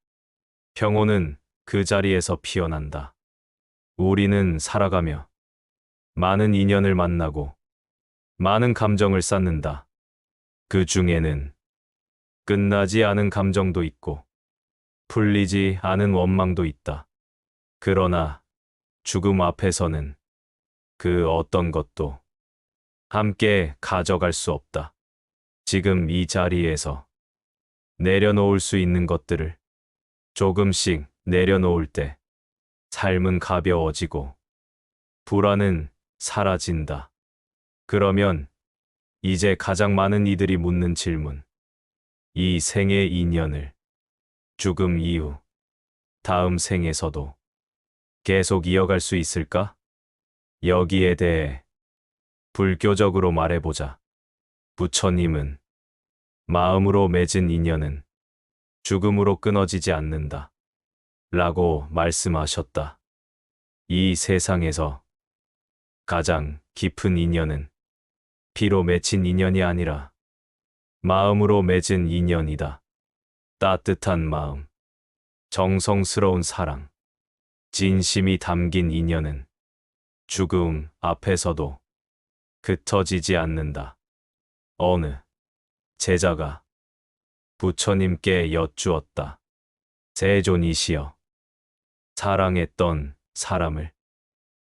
평온은 그 자리에서 피어난다. 우리는 살아가며 많은 인연을 만나고 많은 감정을 쌓는다. 그 중에는 끝나지 않은 감정도 있고 풀리지 않은 원망도 있다. 그러나 죽음 앞에서는 그 어떤 것도 함께 가져갈 수 없다. 지금 이 자리에서 내려놓을 수 있는 것들을 조금씩 내려놓을 때 삶은 가벼워지고 불안은 사라진다. 그러면 이제 가장 많은 이들이 묻는 질문. 이 생의 인연을 죽음 이후 다음 생에서도 계속 이어갈 수 있을까? 여기에 대해 불교적으로 말해보자. 부처님은 마음으로 맺은 인연은 죽음으로 끊어지지 않는다. 라고 말씀하셨다. 이 세상에서 가장 깊은 인연은 피로 맺힌 인연이 아니라 마음으로 맺은 인연이다. 따뜻한 마음, 정성스러운 사랑, 진심이 담긴 인연은 죽음 앞에서도 흩어지지 않는다. 어느 제자가 부처님께 여쭈었다. 세존이시여, 사랑했던 사람을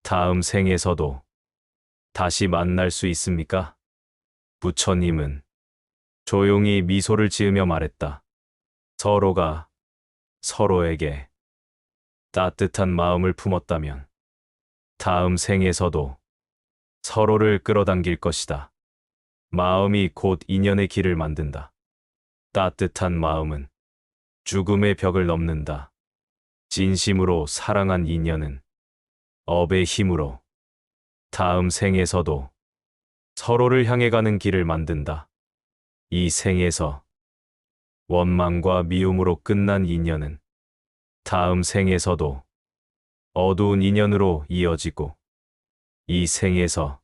다음 생에서도 다시 만날 수 있습니까? 부처님은 조용히 미소를 지으며 말했다. 서로가 서로에게 따뜻한 마음을 품었다면 다음 생에서도 서로를 끌어당길 것이다. 마음이 곧 인연의 길을 만든다. 따뜻한 마음은 죽음의 벽을 넘는다. 진심으로 사랑한 인연은 업의 힘으로 다음 생에서도 서로를 향해 가는 길을 만든다. 이 생에서 원망과 미움으로 끝난 인연은 다음 생에서도 어두운 인연으로 이어지고, 이 생에서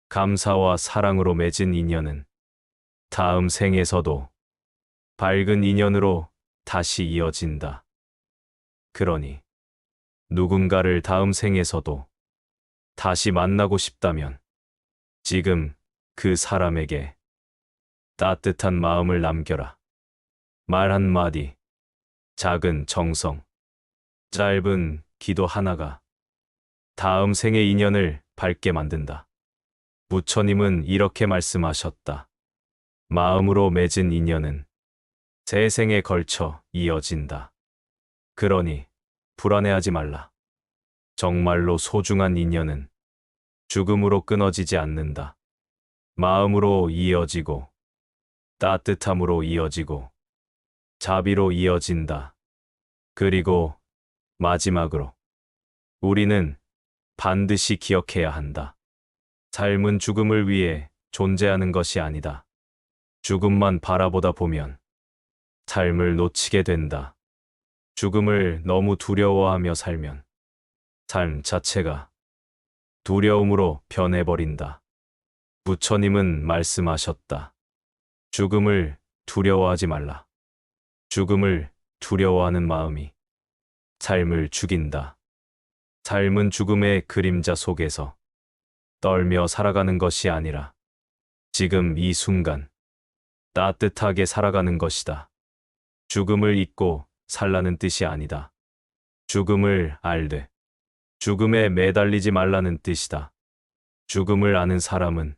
감사와 사랑으로 맺은 인연은 다음 생에서도 밝은 인연으로 다시 이어진다. 그러니 누군가를 다음 생에서도 다시 만나고 싶다면 지금 그 사람에게 따뜻한 마음을 남겨라. 말 한마디, 작은 정성, 짧은 기도 하나가 다음 생의 인연을 밝게 만든다. 부처님은 이렇게 말씀하셨다. 마음으로 맺은 인연은 세 생에 걸쳐 이어진다. 그러니 불안해하지 말라. 정말로 소중한 인연은 죽음으로 끊어지지 않는다. 마음으로 이어지고, 따뜻함으로 이어지고, 자비로 이어진다. 그리고 마지막으로 우리는 반드시 기억해야 한다. 삶은 죽음을 위해 존재하는 것이 아니다. 죽음만 바라보다 보면 삶을 놓치게 된다. 죽음을 너무 두려워하며 살면 삶 자체가 두려움으로 변해버린다. 부처님은 말씀하셨다. 죽음을 두려워하지 말라. 죽음을 두려워하는 마음이 삶을 죽인다. 삶은 죽음의 그림자 속에서 떨며 살아가는 것이 아니라 지금 이 순간 따뜻하게 살아가는 것이다. 죽음을 잊고 살라는 뜻이 아니다. 죽음을 알되 죽음에 매달리지 말라는 뜻이다. 죽음을 아는 사람은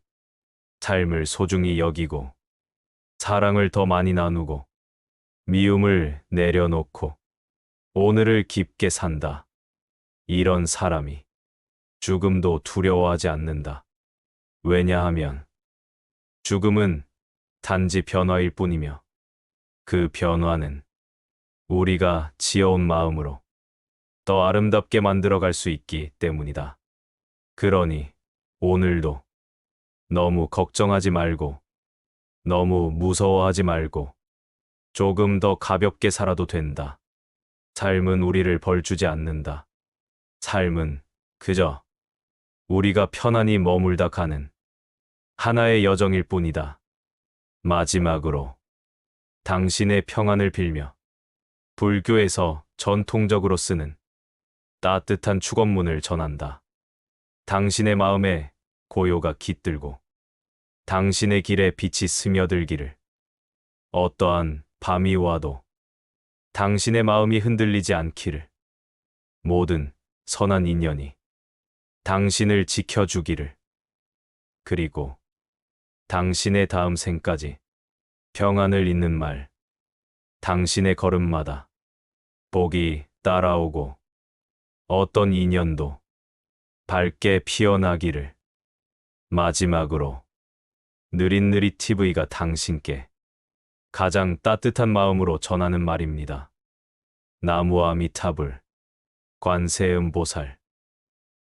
삶을 소중히 여기고 사랑을 더 많이 나누고 미움을 내려놓고 오늘을 깊게 산다. 이런 사람이 죽음도 두려워하지 않는다. 왜냐하면 죽음은 단지 변화일 뿐이며 그 변화는 우리가 지어온 마음으로 더 아름답게 만들어갈 수 있기 때문이다. 그러니 오늘도 너무 걱정하지 말고, 너무 무서워하지 말고, 조금 더 가볍게 살아도 된다. 삶은 우리를 벌주지 않는다. 삶은 그저 우리가 편안히 머물다 가는 하나의 여정일 뿐이다. 마지막으로 당신의 평안을 빌며 불교에서 전통적으로 쓰는 따뜻한 축원문을 전한다. 당신의 마음에 고요가 깃들고 당신의 길에 빛이 스며들기를. 어떠한 밤이 와도 당신의 마음이 흔들리지 않기를. 모든 선한 인연이 당신을 지켜주기를. 그리고 당신의 다음 생까지 평안을 잇는 말. 당신의 걸음마다 복이 따라오고 어떤 인연도 밝게 피어나기를. 마지막으로 느릿느릿 TV가 당신께 가장 따뜻한 마음으로 전하는 말입니다. 나무아미타불, 관세음보살.